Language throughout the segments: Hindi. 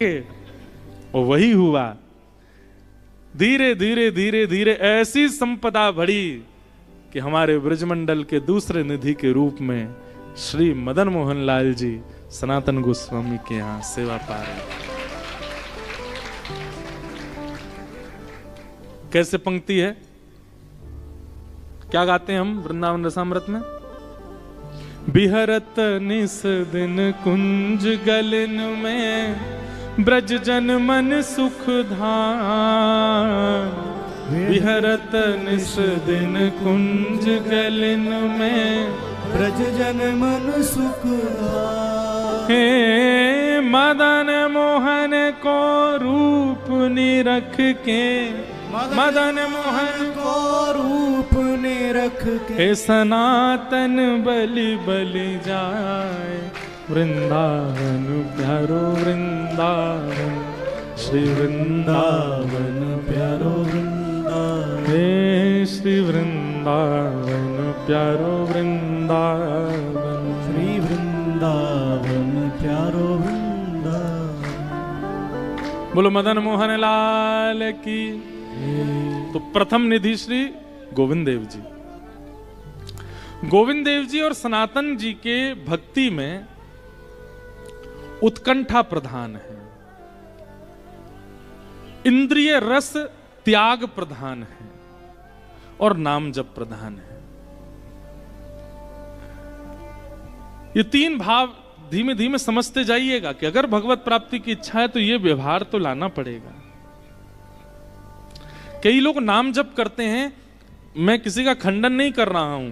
और वही हुआ। धीरे धीरे धीरे धीरे ऐसी संपदा बढ़ी कि हमारे ब्रजमंडल के दूसरे निधि के रूप में श्री मदन मोहन लाल जी सनातन गोस्वामी के यहां सेवा पा रहे। कैसे पंक्ति है, क्या गाते हैं हम वृंदावन रसामृत में? बिहरत निस दिन कुंज गलन में ब्रज जन मन सुख धाम। विहरत निस दिन कुंज गलन में ब्रज जन मन सुख धाम। हे मदन मोहन को रूप निरख के, मदन मोहन को रूप निरख के, हे सनातन बलि बलि जाए। वृंदावन प्यारो वृंदावन, श्री वृंदावन प्यारो वृंदावन, हे श्री वृंदावन प्यारो वृंदावन, श्री वृंदावन प्यारो वृंदावन। बोलो मदन मोहन लाल की। तो प्रथम निधि श्री गोविंद देव जी। गोविंद देव जी और सनातन जी के भक्ति में उत्कंठा प्रधान है, इंद्रिय रस त्याग प्रधान है और नाम जप प्रधान है। ये तीन भाव धीमे धीमे समझते जाइएगा कि अगर भगवत प्राप्ति की इच्छा है तो ये व्यवहार तो लाना पड़ेगा। कई लोग नाम जप करते हैं, मैं किसी का खंडन नहीं कर रहा हूं,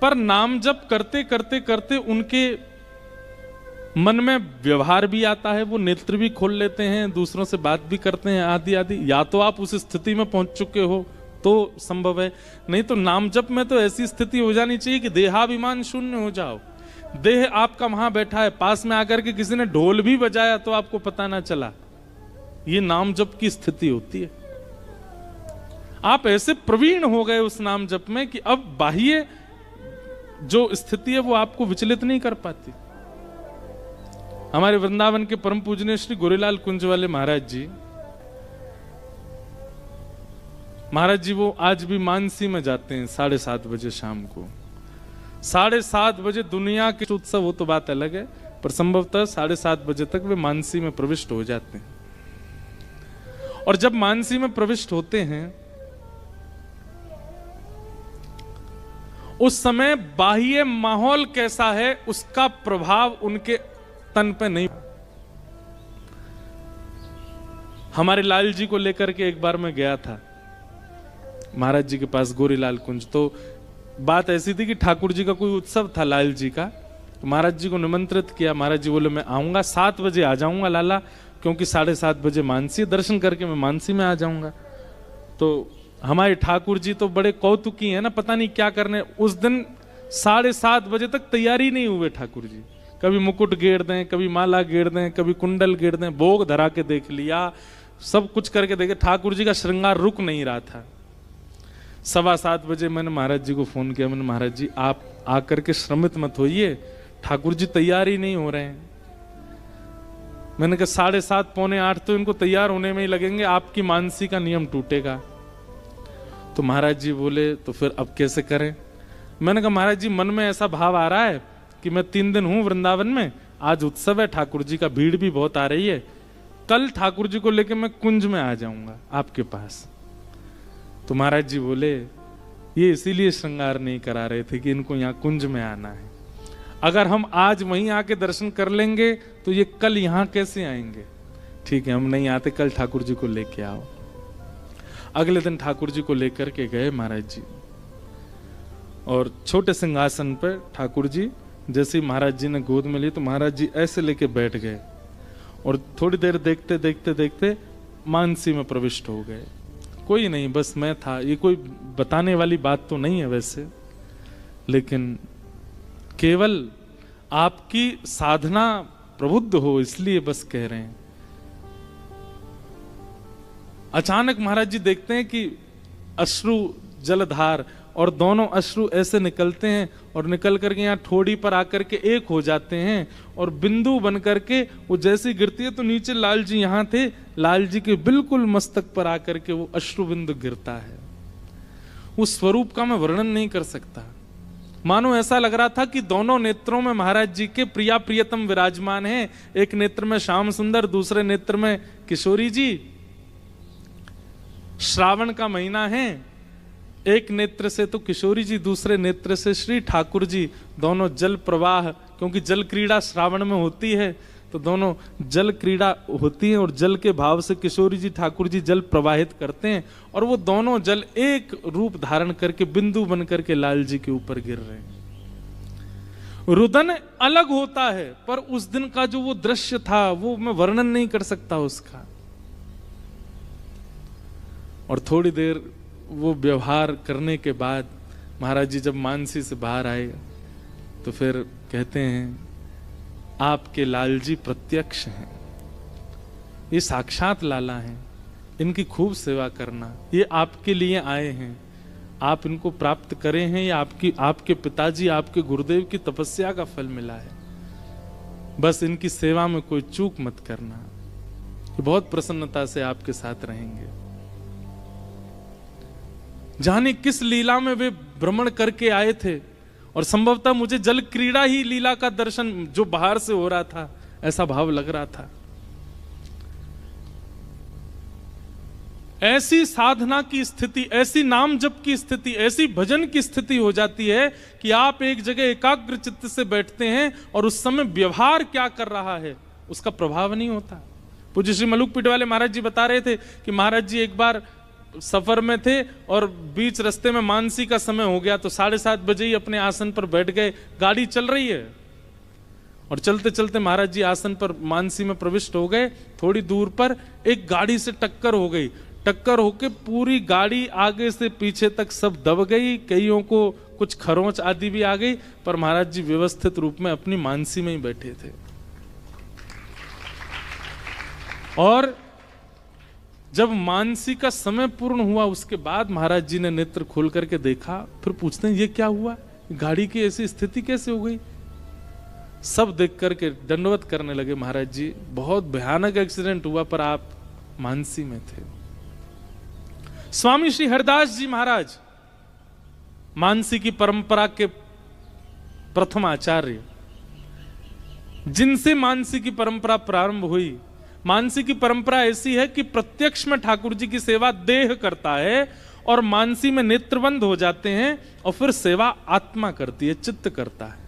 पर नाम जप करते करते करते उनके मन में व्यवहार भी आता है, वो नेत्र भी खोल लेते हैं, दूसरों से बात भी करते हैं आदि आदि। या तो आप उस स्थिति में पहुंच चुके हो तो संभव है, नहीं तो नाम जप में तो ऐसी स्थिति हो जानी चाहिए कि देहाभिमान शून्य हो जाओ। देह आपका वहां बैठा है, पास में आकर के किसी ने ढोल भी बजाया तो आपको पता ना चला। ये नाम जप की स्थिति होती है। आप ऐसे प्रवीण हो गए उस नाम जप में कि अब बाह्य जो स्थिति है वो आपको विचलित नहीं कर पाती। हमारे वृंदावन के परम पूजनीय श्री गोरेलाल कुंज वाले महाराज जी वो आज भी मानसी में जाते हैं 7:30 बजे शाम को। 7:30 बजे दुनिया के उत्सव हो तो बात अलग है, पर संभवतः 7:30 बजे तक वे मानसी में प्रविष्ट हो जाते हैं। और जब मानसी में प्रविष्ट होते हैं उस समय बाह्य माहौल कैसा है उसका प्रभाव उनके तन पे नहीं। हमारे लाल जी को लेकर के एक बार मैं गया था महाराज जी के पास गोरीलाल कुंज। तो बात ऐसी थी कि ठाकुर जी का कोई उत्सव था लाल जी का, तो महाराज जी को निमंत्रित किया। महाराज जी बोले मैं आऊंगा 7 बजे आ जाऊंगा लाला, क्योंकि 7:30 बजे मानसी दर्शन करके मैं मानसी में आ जाऊंगा। तो हमारे ठाकुर जी तो बड़े कौतुकी हैं ना, पता नहीं क्या करने। उस दिन 7:30 बजे तक तैयारी नहीं हुए ठाकुर जी। कभी मुकुट गेर दें, कभी माला गेर दें, कभी कुंडल गेर दें, भोग धरा के देख लिया, सब कुछ करके देखे, ठाकुर जी का श्रृंगार रुक नहीं रहा था। 7:15 बजे मैंने महाराज जी को फोन किया। मैंने महाराज जी आप आकर के श्रमित मत होइए, ठाकुर जी तैयार ही नहीं हो रहे हैं। मैंने कहा 7:30 पौने 8 तो इनको तैयार होने में ही लगेंगे, आपकी मानसी का नियम टूटेगा। तो महाराज जी बोले तो फिर अब कैसे करें? मैंने कहा महाराज जी मन में ऐसा भाव आ रहा है कि मैं 3 दिन हूं वृंदावन में, आज उत्सव है, ठाकुर जी का भीड़ भी बहुत आ रही है, कल ठाकुर जी को लेकर मैं कुंज में आ जाऊंगा आपके पास। तो महाराज जी बोले ये इसीलिए श्रृंगार नहीं करा रहे थे कि इनको यहाँ कुंज में आना है। अगर हम आज वहीं आके दर्शन कर लेंगे तो ये कल यहाँ कैसे आएंगे? ठीक है हम नहीं आते, कल ठाकुर जी को लेके आओ। अगले दिन ठाकुर जी को लेकर के गए महाराज जी, और छोटे सिंहासन पर ठाकुर जी जैसे ही महाराज जी ने गोद में ली तो महाराज जी ऐसे लेके बैठ गए और थोड़ी देर देखते देखते देखते मानसी में प्रविष्ट हो गए। कोई नहीं, बस मैं था। ये कोई बताने वाली बात तो नहीं है वैसे, लेकिन केवल आपकी साधना प्रबुद्ध हो इसलिए बस कह रहे हैं। अचानक महाराज जी देखते हैं कि अश्रु जलधार और दोनों अश्रु ऐसे निकलते हैं और निकल करके यहाँ ठोड़ी पर आकर के एक हो जाते हैं और बिंदु बन करके वो जैसी गिरती है तो नीचे लाल जी यहाँ थे, लाल जी के बिल्कुल मस्तक पर आकर के वो अश्रु बिंदु गिरता है। उस स्वरूप का मैं वर्णन नहीं कर सकता। मानो ऐसा लग रहा था कि दोनों नेत्रों में महाराज जी के प्रिया प्रियतम विराजमान हैं। एक नेत्र में श्याम सुंदर, दूसरे नेत्र में किशोरी जी। श्रावण का महीना है, एक नेत्र से तो किशोरी जी, दूसरे नेत्र से श्री ठाकुर जी। दोनों जल प्रवाह, क्योंकि जल क्रीड़ा श्रावण में होती है तो दोनों जल क्रीड़ा होती है और जल के भाव से किशोरी जी ठाकुर जी जल प्रवाहित करते हैं और वो दोनों जल एक रूप धारण करके बिंदु बन करके लाल जी के ऊपर गिर रहे हैं। रुदन अलग होता है पर उस दिन का जो वो दृश्य था वो मैं वर्णन नहीं कर सकता उसका। और थोड़ी देर वो व्यवहार करने के बाद महाराज जी जब मानसी से बाहर आए तो फिर कहते हैं, आपके लाल जी प्रत्यक्ष हैं, ये साक्षात लाला हैं, इनकी खूब सेवा करना, ये आपके लिए आए हैं, आप इनको प्राप्त करें हैं, ये आपके पिताजी, आपके गुरुदेव की तपस्या का फल मिला है, बस इनकी सेवा में कोई चूक मत करना, ये बहुत प्रसन्नता से आपके साथ रहेंगे। जाने किस लीला में वे भ्रमण करके आए थे और संभवतः मुझे जल क्रीड़ा ही लीला का दर्शन जो बाहर से हो रहा था ऐसा भाव लग रहा था। ऐसी साधना की स्थिति, ऐसी नाम जप की स्थिति, ऐसी भजन की स्थिति हो जाती है कि आप एक जगह एकाग्र चित्त से बैठते हैं और उस समय व्यवहार क्या कर रहा है उसका प्रभाव नहीं होता। पूज्य श्री मलुक पीठ वाले महाराज जी बता रहे थे कि महाराज जी एक बार सफर में थे और बीच रास्ते में मानसी का समय हो गया तो 7:30 बजे ही अपने आसन पर बैठ गए। गाड़ी चल रही है और चलते चलते महाराज जी आसन पर मानसी में प्रविष्ट हो गए। थोड़ी दूर पर एक गाड़ी से टक्कर हो गई। टक्कर होके पूरी गाड़ी आगे से पीछे तक सब दब गई, कईयों को कुछ खरोंच आदि भी आ गई, पर महाराज जी व्यवस्थित रूप में अपनी मानसी में ही बैठे थे। और जब मानसी का समय पूर्ण हुआ उसके बाद महाराज जी ने नेत्र खोल करके देखा, फिर पूछते हैं ये क्या हुआ, गाड़ी की ऐसी स्थिति कैसे हो गई। सब देख करके दंडवत करने लगे, महाराज जी बहुत भयानक एक्सीडेंट हुआ पर आप मानसी में थे। स्वामी श्री हरदास जी महाराज मानसी की परंपरा के प्रथम आचार्य, जिनसे मानसी की परंपरा प्रारंभ हुई। मानसी की परंपरा ऐसी है कि प्रत्यक्ष में ठाकुर जी की सेवा देह करता है और मानसी में नेत्रबंद हो जाते हैं और फिर सेवा आत्मा करती है, चित्त करता है।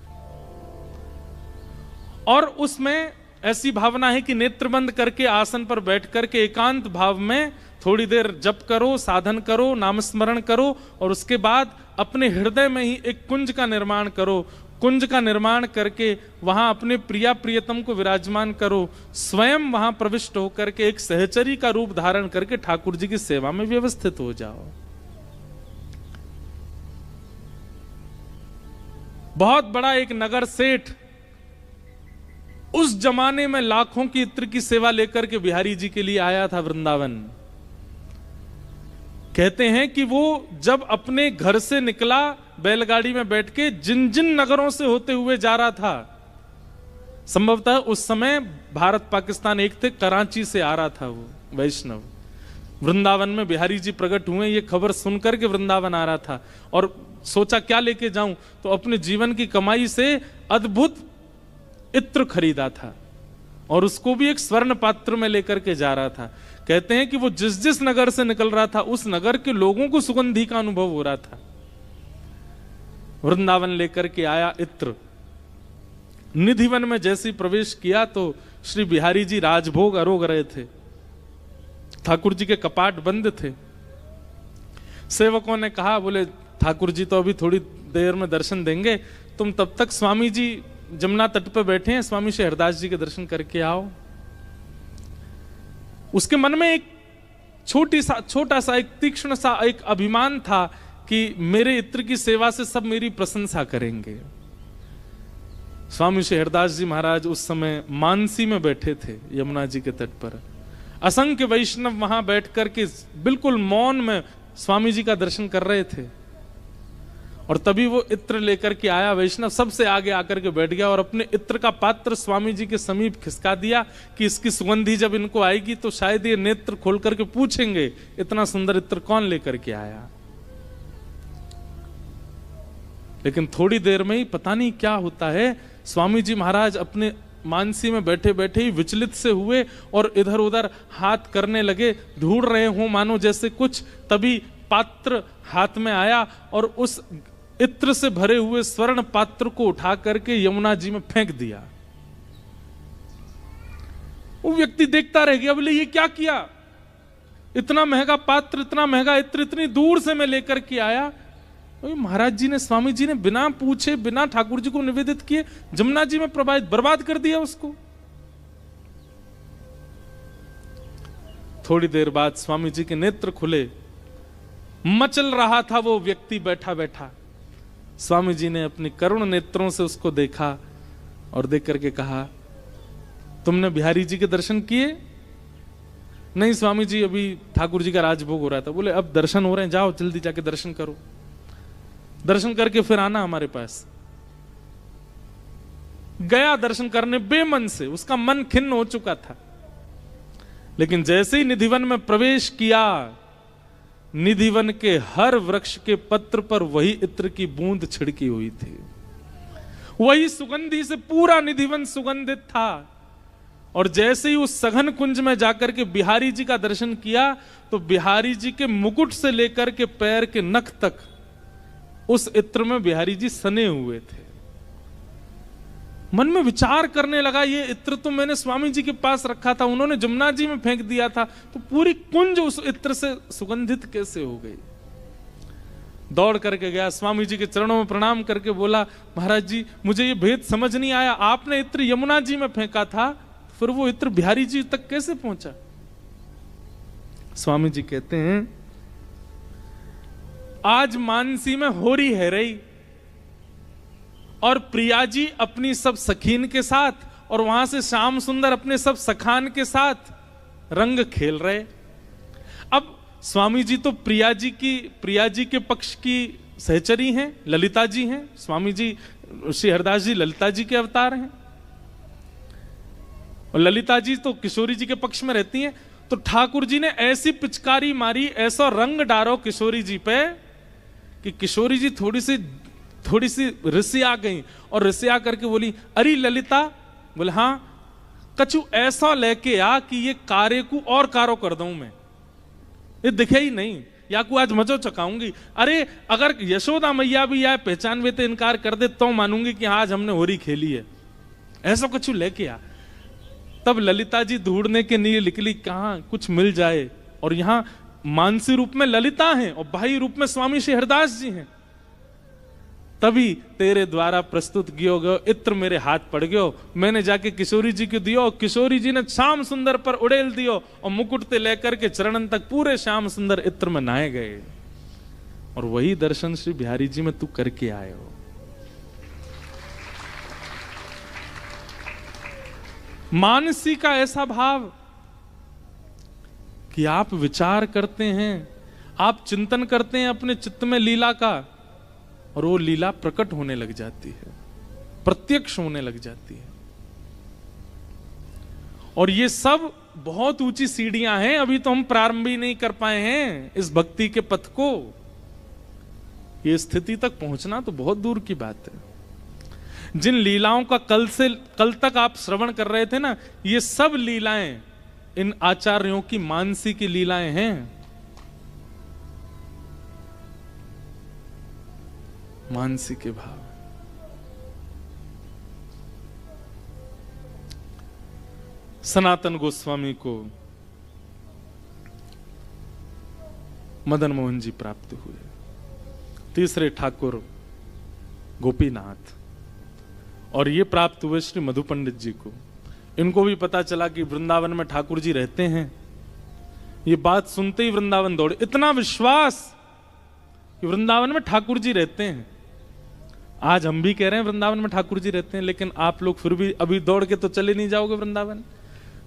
और उसमें ऐसी भावना है कि नेत्रबंद करके आसन पर बैठ करके एकांत भाव में थोड़ी देर जप करो, साधन करो, नामस्मरण करो और उसके बाद अपने हृदय में ही एक कुंज का निर्माण करो। कुंज का निर्माण करके वहां अपने प्रिया प्रियतम को विराजमान करो, स्वयं वहां प्रविष्ट होकर के एक सहचरी का रूप धारण करके ठाकुर जी की सेवा में व्यवस्थित हो जाओ। बहुत बड़ा एक नगर सेठ उस जमाने में लाखों की इत्र की सेवा लेकर के बिहारी जी के लिए आया था वृंदावन। कहते हैं कि वो जब अपने घर से निकला बैलगाड़ी में बैठ के जिन जिन नगरों से होते हुए जा रहा था, संभवतः उस समय भारत पाकिस्तान एक थे, कराची से आ रहा था वो वैष्णव। वृंदावन में बिहारी जी प्रकट हुए, ये खबर सुनकर के वृंदावन आ रहा था और सोचा क्या लेके जाऊं, तो अपने जीवन की कमाई से अद्भुत इत्र खरीदा था और उसको भी एक स्वर्ण पात्र में लेकर के जा रहा था। कहते हैं कि वो जिस जिस नगर से निकल रहा था उस नगर के लोगों को सुगंधी का अनुभव हो रहा था। वृंदावन लेकर के आया इत्र। निधिवन में जैसे प्रवेश किया तो श्री बिहारी जी राजभोग अरोग रहे थे, ठाकुर जी के कपाट बंद थे। सेवकों ने कहा, बोले ठाकुर जी तो अभी थोड़ी देर में दर्शन देंगे, तुम तब तक स्वामी जी जमुना तट पे बैठे हैं, स्वामी श्री हरदास जी के दर्शन करके आओ। उसके मन में एक छोटा सा एक तीक्ष्ण सा एक अभिमान था कि मेरे इत्र की सेवा से सब मेरी प्रशंसा करेंगे। स्वामी श्री हरदास जी महाराज उस समय मानसी में बैठे थे यमुना जी के तट पर। असंख्य वैष्णव वहां बैठ करके बिल्कुल मौन में स्वामी जी का दर्शन कर रहे थे। और तभी वो इत्र लेकर के आया। वैष्णव सबसे आगे आकर के बैठ गया और अपने इत्र का पात्र स्वामी जी के समीप खिसका दिया कि इसकी सुगंधी जब इनको आएगी तो शायद ये नेत्र खोल करके पूछेंगे इतना सुंदर इत्र कौन लेकर के आया। लेकिन थोड़ी देर में ही पता नहीं क्या होता है, स्वामी जी महाराज अपने मानसी में बैठे बैठे ही विचलित से हुए और इधर उधर हाथ करने लगे, ढूंढ रहे हो मानो जैसे कुछ। तभी पात्र हाथ में आया और उस इत्र से भरे हुए स्वर्ण पात्र को उठा करके यमुना जी में फेंक दिया। वो व्यक्ति देखता रह गया, बोले ये क्या किया, इतना महंगा पात्र, इतना महंगा इत्र इतनी दूर से मैं लेकर के आया। महाराज जी ने, स्वामी जी ने बिना पूछे, बिना ठाकुर जी को निवेदित किए जमुना जी में प्रवाहित, बर्बाद कर दिया उसको। थोड़ी देर बाद स्वामी जी के नेत्र खुले, मचल रहा था वो व्यक्ति बैठा बैठा। स्वामी जी ने अपने करुण नेत्रों से उसको देखा और देख करके कहा, तुमने बिहारी जी के दर्शन किए? नहीं स्वामी जी, अभी ठाकुर जी का राजभोग हो रहा था। बोले अब दर्शन हो रहे हैं, जाओ जल्दी जाके दर्शन करो, दर्शन करके फिर आना हमारे पास। गया दर्शन करने बेमन से, उसका मन खिन्न हो चुका था। लेकिन जैसे ही निधिवन में प्रवेश किया, निधिवन के हर वृक्ष के पत्र पर वही इत्र की बूंद छिड़की हुई थी। वही सुगंधी से पूरा निधिवन सुगंधित था। और जैसे ही उस सघन कुंज में जाकर के बिहारी जी का दर्शन किया तो बिहारी जी के मुकुट से लेकर के पैर के नख तक उस इत्र में बिहारी जी सने हुए थे। मन में विचार करने लगा, ये इत्र तो मैंने स्वामी जी के पास रखा था, उन्होंने जमुना जी में फेंक दिया था, तो पूरी कुंज उस इत्र से सुगंधित कैसे हो गई। दौड़ करके गया, स्वामी जी के चरणों में प्रणाम करके बोला, महाराज जी मुझे ये भेद समझ नहीं आया, आपने इत्र यमुना जी में फेंका था, फिर वो इत्र बिहारी जी तक कैसे पहुंचा? स्वामी जी कहते हैं, आज मानसी में होरी है रही और प्रिया जी अपनी सब सखीन के साथ और वहां से श्याम सुंदर अपने सब सखान के साथ रंग खेल रहे। अब स्वामी जी तो प्रिया जी के पक्ष की सहचरी हैं, ललिता जी हैं। स्वामी जी श्री हरदास जी ललिता जी के अवतार हैं और ललिता जी तो किशोरी जी के पक्ष में रहती हैं। तो ठाकुर जी ने ऐसी पिचकारी मारी, ऐसा रंग डारो किशोरी जी पे कि किशोरी जी थोड़ी सी रिसिया गई और रिसिया करके बोली, अरे ललिता, बोले हाँ, कछु ऐसा लेके आ कि ये कार्य को और कारो कर दूं मैं, ये दिखे ही नहीं, या को आज मजो चकाऊंगी। अरे अगर यशोदा मैया भी आए पहचान वे तो इनकार कर दे तो मानूंगी कि आज हमने होरी खेली है, ऐसा कछु लेके आ। तब ललिता जी ढूंढने के लिए निकली, कहां कुछ मिल जाए, और यहां मानसी रूप में ललिता हैं और बाह्य रूप में स्वामी श्री हरदास जी हैं। तभी तेरे द्वारा प्रस्तुत कियो गयो इत्र मेरे हाथ पड़ गयो, मैंने जाके किशोरी जी को दियो, किशोरी जी ने श्याम सुंदर पर उड़ेल दियो और मुकुट ते लेकर के चरणन तक पूरे श्याम सुंदर इत्र में नहाए गए। और वही दर्शन श्री बिहारी जी में तू करके आए हो। मानसी का ऐसा भाव कि आप विचार करते हैं, आप चिंतन करते हैं अपने चित्त में लीला का, और वो लीला प्रकट होने लग जाती है, प्रत्यक्ष होने लग जाती है। और ये सब बहुत ऊंची सीढ़ियां हैं, अभी तो हम प्रारंभ ही नहीं कर पाए हैं इस भक्ति के पथ को। ये स्थिति तक पहुंचना तो बहुत दूर की बात है। जिन लीलाओं का कल तक आप श्रवण कर रहे थे ना, ये सब लीलाएं इन आचार्यों की मानसी की लीलाएं हैं। मानसी के भाव। सनातन गोस्वामी को मदन मोहन जी प्राप्त हुए, तीसरे ठाकुर गोपीनाथ, और ये प्राप्त हुए श्री मधु पंडित जी को। इनको भी पता चला कि वृंदावन में ठाकुर जी रहते हैं। ये बात सुनते ही वृंदावन दौड़े, इतना विश्वास कि वृंदावन में ठाकुर जी रहते हैं। आज हम भी कह रहे हैं वृंदावन में ठाकुर जी रहते हैं, लेकिन आप लोग फिर भी अभी दौड़ के तो चले नहीं जाओगे वृंदावन।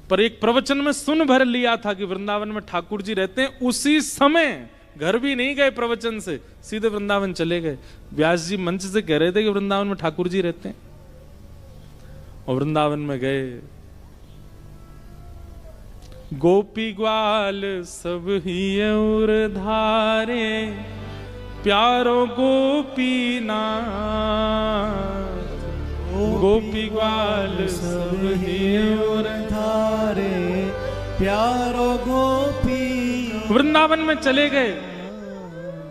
पर एक प्रवचन में सुन भर लिया था कि वृंदावन में ठाकुर जी रहते हैं। उसी समय घर भी नहीं गए प्रवचन से, सीधे वृंदावन चले गए। व्यास जी मंच से कह रहे थे कि वृंदावन में ठाकुर जी रहते हैं, और वृंदावन में गए। गोपी ग्वाल सब ही और धारे, प्यारो गोपीनाथ। गोपी ग्वाल सब ही और धारे, प्यारो गोपी। वृंदावन में चले गए।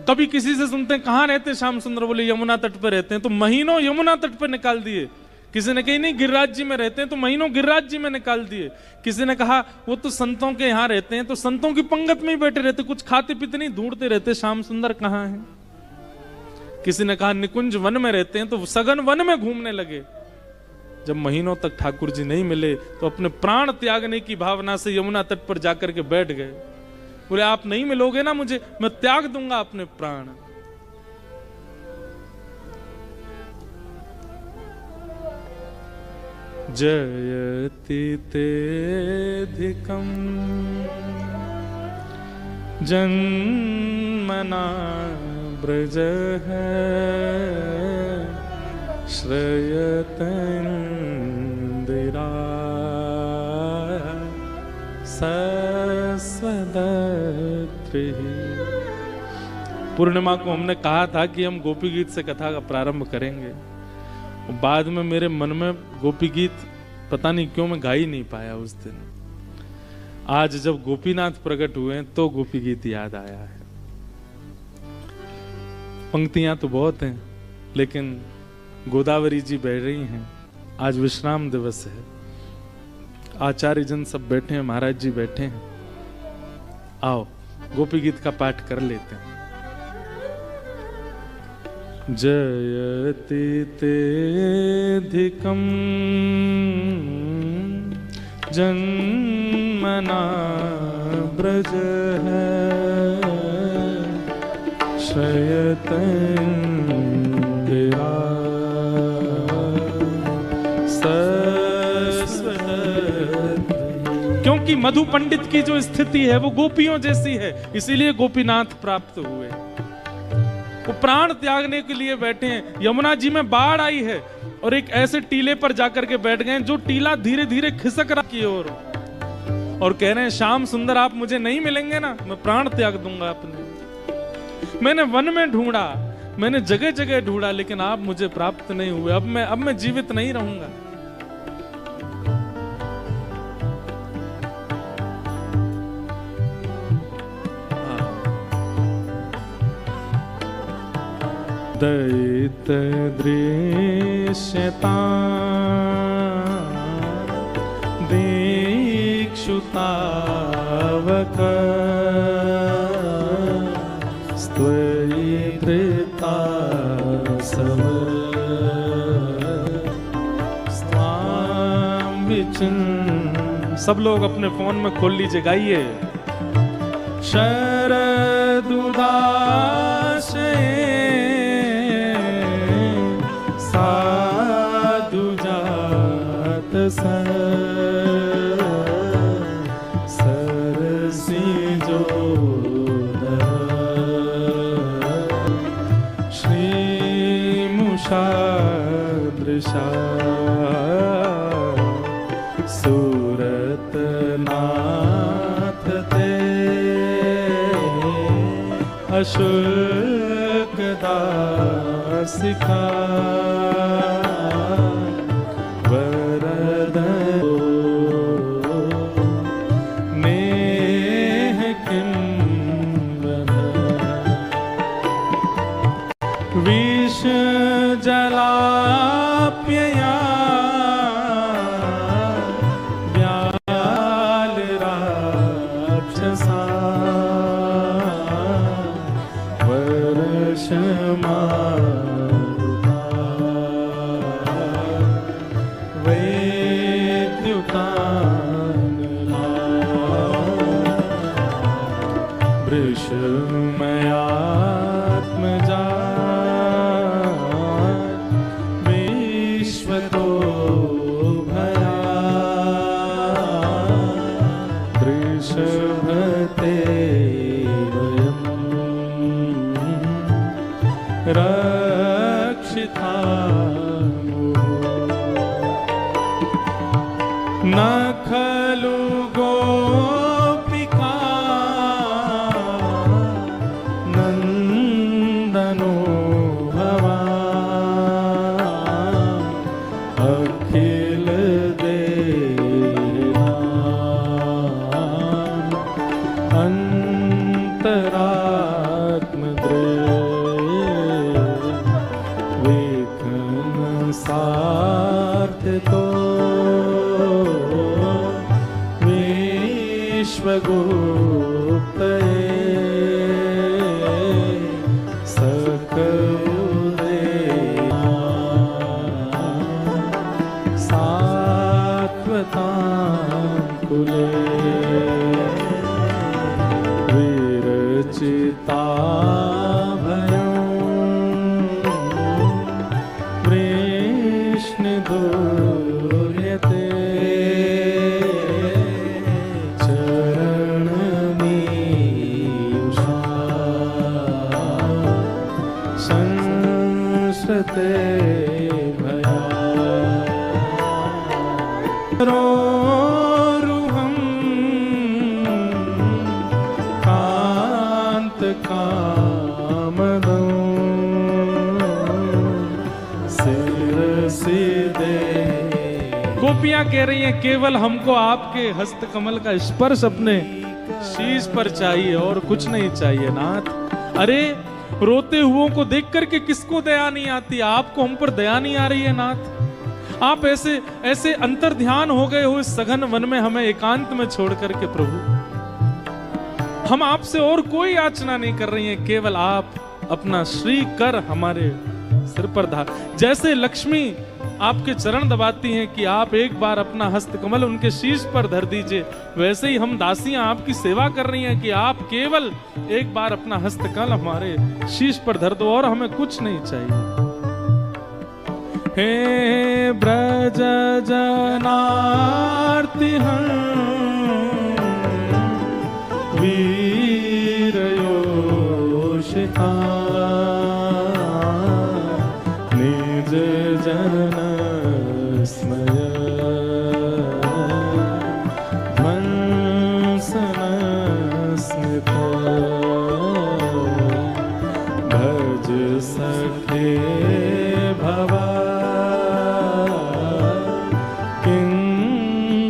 कभी किसी से सुनते हैं कहाँ रहते श्याम सुंदर, बोले यमुना तट पर रहते हैं, तो महीनों यमुना तट पर निकाल दिए। किसी ने कही नहीं गिरिराज जी में रहते हैं, तो महीनों गिरिराज जी में निकाल दिए। किसी ने कहा वो तो संतों के यहाँ रहते हैं, तो संतों की पंगत में ही बैठे रहते, कुछ खाते पीते नहीं, ढूंढते रहते श्याम सुंदर कहाँ है। किसी ने कहा निकुंज वन में रहते हैं, तो सघन वन में घूमने लगे। जब महीनों तक ठाकुर जी नहीं मिले तो अपने प्राण त्यागने की भावना से यमुना तट पर जाकर के बैठ गए। बोले आप नहीं मिलोगे ना मुझे, मैं त्याग दूंगा अपने प्राण। जयति तेधिकं जन्मना ब्रजः श्रयतन्दिरा सस्वदत्रिः। पूर्णिमा को हमने कहा था कि हम गोपी गीत से कथा का प्रारंभ करेंगे। बाद में मेरे मन में गोपी गीत पता नहीं क्यों मैं गा ही नहीं पाया उस दिन। आज जब गोपीनाथ प्रकट हुए तो गोपी गीत याद आया है। पंक्तियां तो बहुत हैं, लेकिन गोदावरी जी बह रही हैं। आज विश्राम दिवस है, आचार्य जन सब बैठे हैं, महाराज जी बैठे हैं। आओ गोपी गीत का पाठ कर लेते हैं। जयति तेधिकं जन्मना ब्रजः श्रयतन्दिरा सस्वदत्रिः। क्योंकि मधु पंडित की जो स्थिति है वो गोपियों जैसी है, इसीलिए गोपीनाथ प्राप्त हुए। वो प्राण त्यागने के लिए बैठे हैं। यमुना जी में बाढ़ आई है और एक ऐसे टीले पर जाकर के बैठ गए जो टीला धीरे धीरे खिसक रहा की ओर, और कह रहे हैं श्याम सुंदर आप मुझे नहीं मिलेंगे ना, मैं प्राण त्याग दूंगा अपने। मैंने वन में ढूंढा, मैंने जगह जगह ढूंढा, लेकिन आप मुझे प्राप्त नहीं हुए। अब मैं जीवित नहीं रहूंगा। दैत्य दृश्यता दीक्षुतावक स्त्वयिधृता सव स्वां विचिन्। सब लोग अपने फोन में खोल लीजिए, गाइए। शरदुदाशये साधु जात सरसी जोदर श्रीमुषा दृशा सूरतनाथ ते अशुल्क दासिका वरद नेह किंबन विष जलाप्यया व्याल राक्षसा वर्षमा वृषमयात्मजा विश्वतो भया वृषभते वयम् सात्वतांकुले विरचिता रोरुहं कांत कामदं सिरसिदे। गोपियां कह रही हैं केवल हमको आपके हस्त कमल का स्पर्श अपने शीश पर चाहिए और कुछ नहीं चाहिए नाथ। अरे रोते हुओं को देख करके किसको दया नहीं आती, आपको हम पर दया नहीं आ रही है नाथ। आप ऐसे ऐसे अंतर ध्यान हो गए हो इस सघन वन में हमें एकांत में छोड़ करके प्रभु। हम आपसे और कोई याचना नहीं कर रही हैं, केवल आप अपना श्री कर हमारे सिर पर धार। जैसे लक्ष्मी आपके चरण दबाती हैं कि आप एक बार अपना हस्त कमल उनके शीश पर धर दीजिए, वैसे ही हम दासियां आपकी सेवा कर रही हैं कि आप केवल एक बार अपना हस्त कमल हमारे शीश पर धर दो और हमें कुछ नहीं चाहिए। हे ब्रज जनार्तिहं वीरयोषिता निज जन स्मय मनसन स्मित भज सखे भवा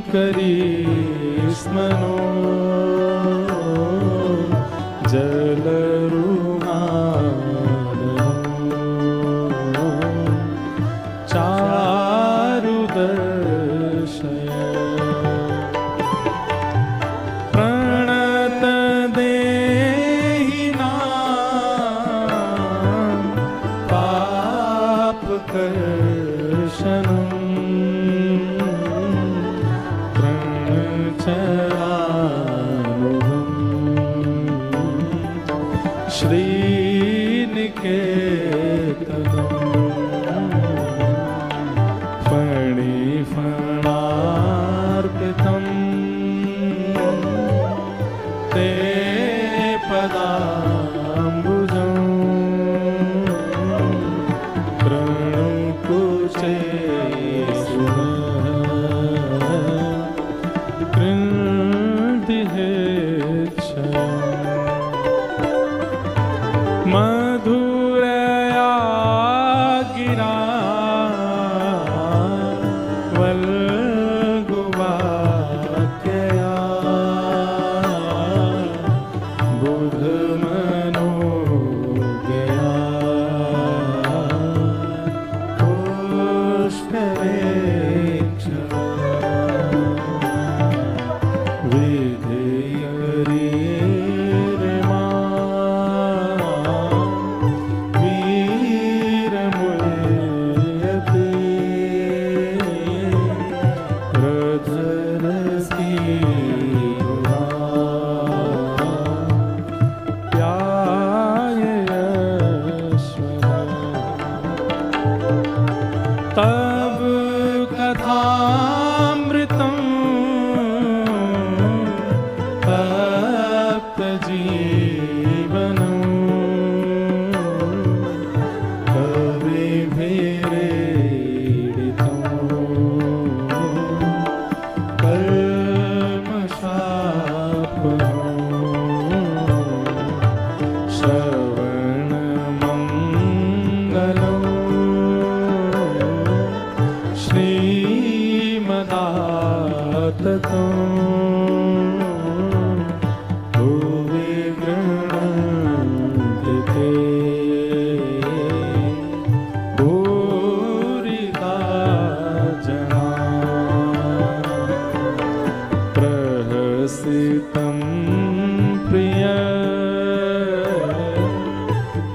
करिश्मनो जलरुहानो चारुदर्शय प्रणत देहिनां पापकर्षणम् श्रीनिकेतनम् फणिफणार्पितं ते पदाम्बुजं प्रणुकुचे मधुरया गिरा वल्गुवाक्यया बुधमनो गया पुष्करेक्षणा तब कथामृतं तप्त जीवनं कविभिरीडितं कल्मषापहं श्रवणमङ्गलम् श्रीमदाततं भुवि लसितं प्रिय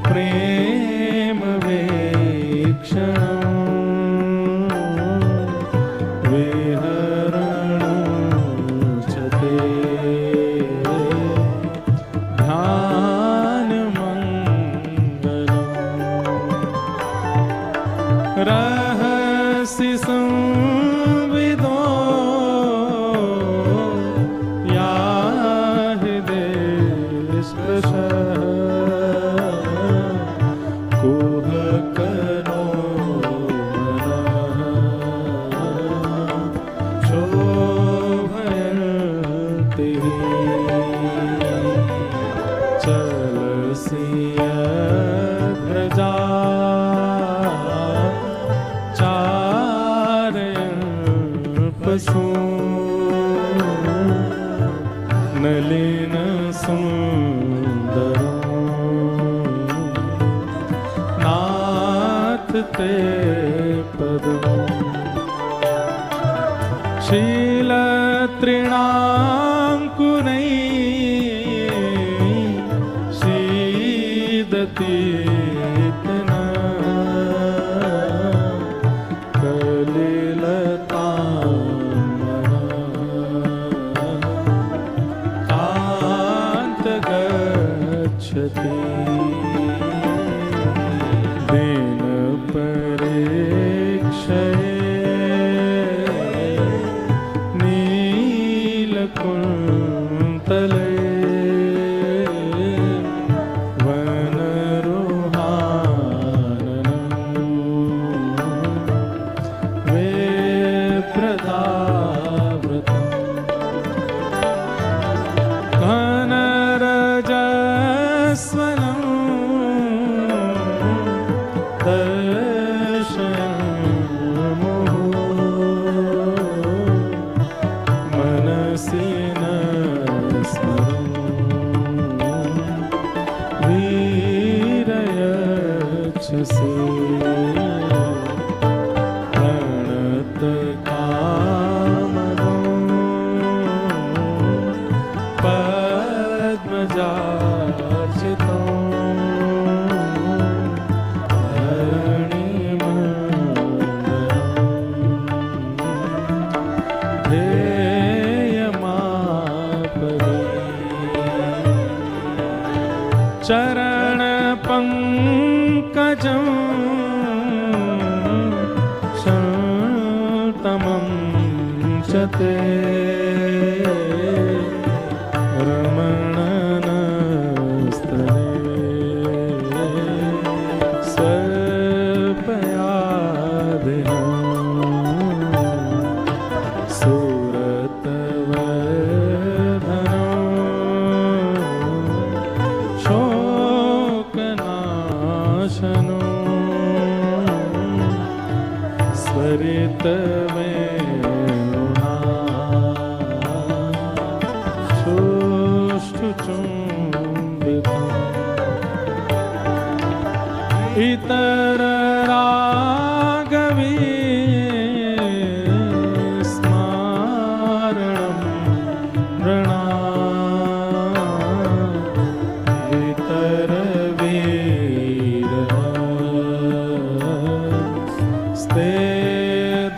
प्रेम वीक्षणं विहरणं च ते ध्यानमङ्गलम् रहसि संविदो या हृदयस्पृशः कुहकनो मनः शोभयन्ति चलसि यद्व्रजा पशु नलिन सुंदरं नाथ ते पदम् शीलतृणाङ्कुरैः सीदति दिन परीक्षये नीलकुन्तले वनरोहाननं वेप्रदाव्रतम् घनरजस्वनं दर्शयन्मुहुः मनसि न स्मरन् वीरयच्छसि प्रणतकामनो पद्मजार्चितं धरणिमण्डलं ध्येयमापदे चरणपङ्कजं शतमं च ते इतर रागवी स्मारणं नृणा इतर वीर स्ते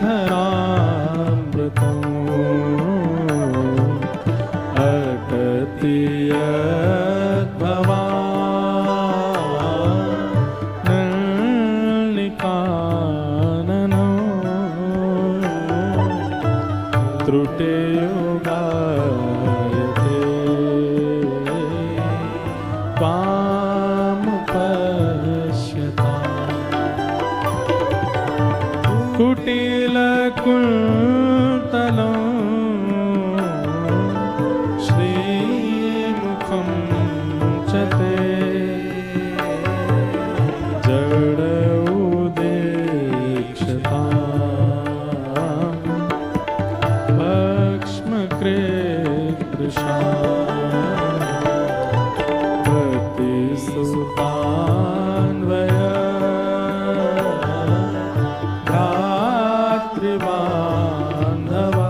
धरामृतम् अटति यद्भवा त्रुटियुगायते त्वां पश्यता कुटिलकुन्तलं श्रीमुखं च ते जड उदीक्षता प्रतिसुतान्वय भ्रातृबान्धवा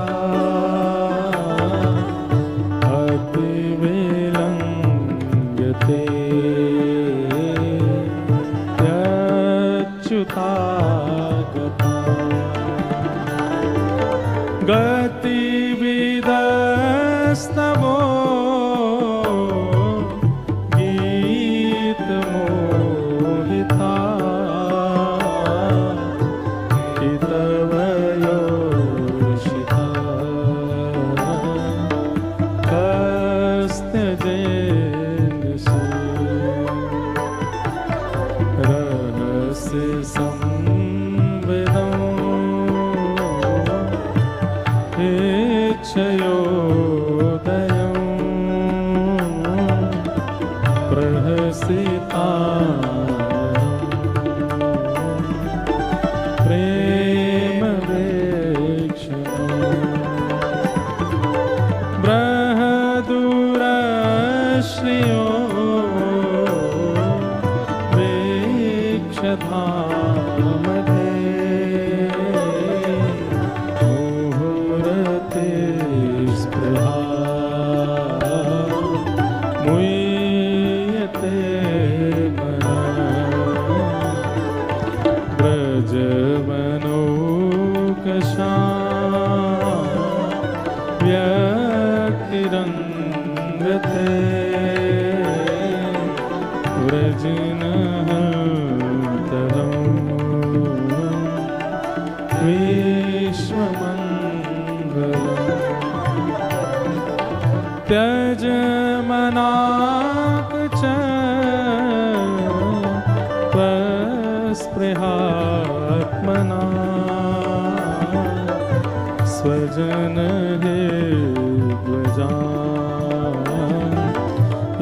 श्रियो वृक्षधामधे मुहुरते स्पृहा मुह्यते मना व्रजवनौकशा व्यक्तिरङ्गते व्रजनहन्तरं विश्वमङ्गलम् त्यजमनाक च त्वस्पृहात्मना स्वजन हे ध्वजा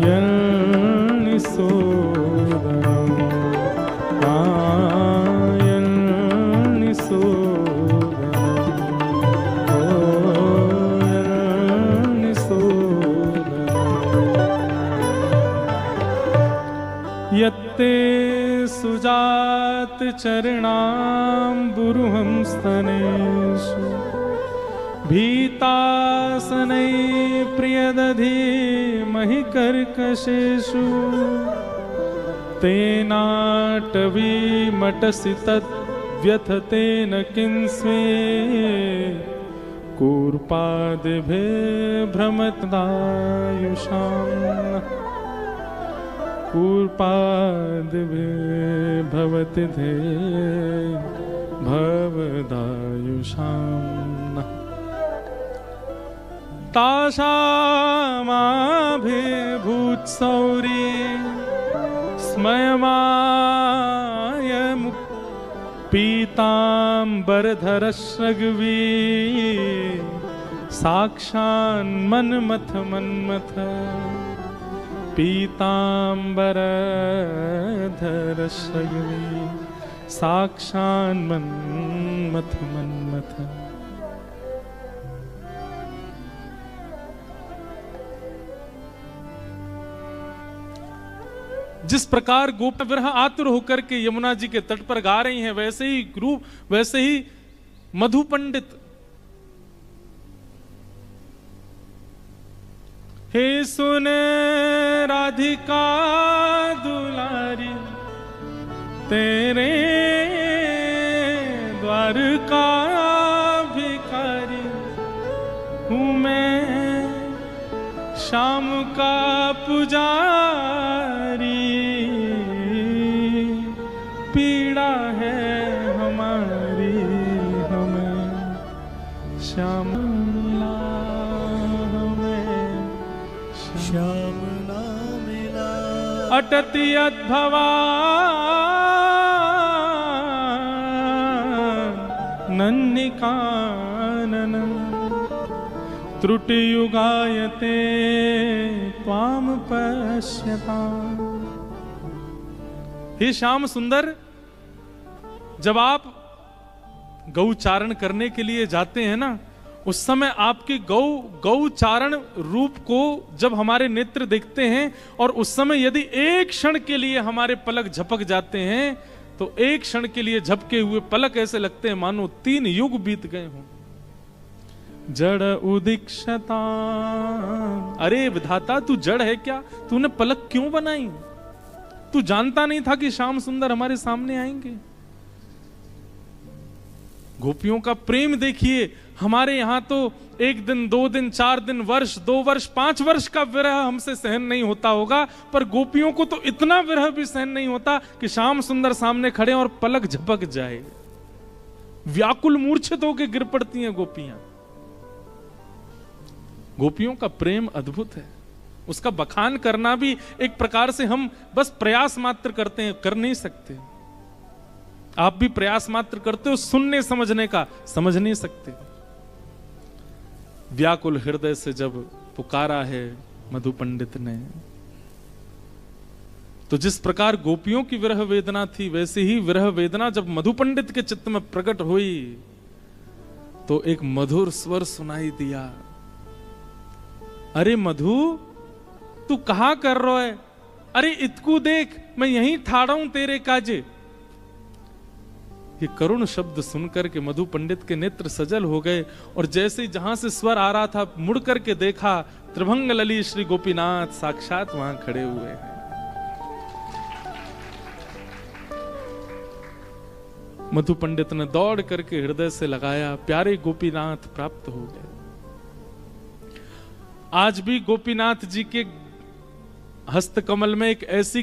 यन्निसोदनम् यत्ते सुजात चरणाम्बुरुहं स्तनेषु भीतासनै प्रियदधि महि कर्कशेषु तेनाटवीमटसि तद्व्यथतेन किंस्मे कूर्पादिभे भ्रमतदायुषाम् कूर्पादिभे भवति धे भवदायुषाम् तासामाभिभूत्सौरी स्मयमायमुक् पीताम्बरधरश्रग्वी साक्षान्मन्मथ मन्मथ पीताम्बरधरश्रग्वी साक्षान्मन्मथ मन्मथ। जिस प्रकार गोप विरह आतुर होकर के यमुना जी के तट पर गा रही हैं, वैसे ही रूप, वैसे ही मधु पंडित हे सुन राधिका दुलारी तेरे द्वार का भिखारी हूँ मैं शाम का पुजारी पीड़ा है हमारी हमें श्याम मिला हमें श्याम ना मिला अटति अद्भवा नन्निकाननम् त्रुटियुगायते त्वाम पश्यता। हे श्याम सुंदर, जब आप गौचारण करने के लिए जाते हैं ना, उस समय आपके गौचारण रूप को जब हमारे नेत्र देखते हैं और उस समय यदि एक क्षण के लिए हमारे पलक झपक जाते हैं तो एक क्षण के लिए झपके हुए पलक ऐसे लगते हैं मानो 3 युग बीत गए हों। जड़ उदीक्षता, अरे विधाता तू जड़ है क्या? तूने पलक क्यों बनाई? तू जानता नहीं था कि श्याम सुंदर हमारे सामने आएंगे? गोपियों का प्रेम देखिए। हमारे यहां तो 1 दिन 2 दिन 4 दिन वर्ष 2 वर्ष 5 वर्ष का विरह हमसे सहन नहीं होता होगा, पर गोपियों को तो इतना विरह भी सहन नहीं होता कि श्याम सुंदर सामने खड़े और पलक झपक जाए। व्याकुल मूर्छित होकर गिर पड़ती हैं गोपियां। गोपियों का प्रेम अद्भुत है, उसका बखान करना भी एक प्रकार से हम बस प्रयास मात्र करते हैं, कर नहीं सकते। आप भी प्रयास मात्र करते हो सुनने समझने का, समझ नहीं सकते। व्याकुल हृदय से जब पुकारा है मधु पंडित ने, तो जिस प्रकार गोपियों की विरह वेदना थी, वैसे ही विरह वेदना जब मधु पंडित के चित्त में प्रकट हुई तो एक मधुर स्वर सुनाई दिया। अरे मधु, तू कहां कर रहा है? अरे इतकू देख, मैं यहीं ठाड़ा हूं तेरे काजे। ये करुण शब्द सुनकर के मधु पंडित के नेत्र सजल हो गए, और जैसे जहां से स्वर आ रहा था मुड़ करके देखा, त्रिभंग लली श्री गोपीनाथ साक्षात वहां खड़े हुए हैं। मधु पंडित ने दौड़ करके हृदय से लगाया, प्यारे गोपीनाथ प्राप्त हो गए। आज भी गोपीनाथ जी के हस्त कमल में एक ऐसी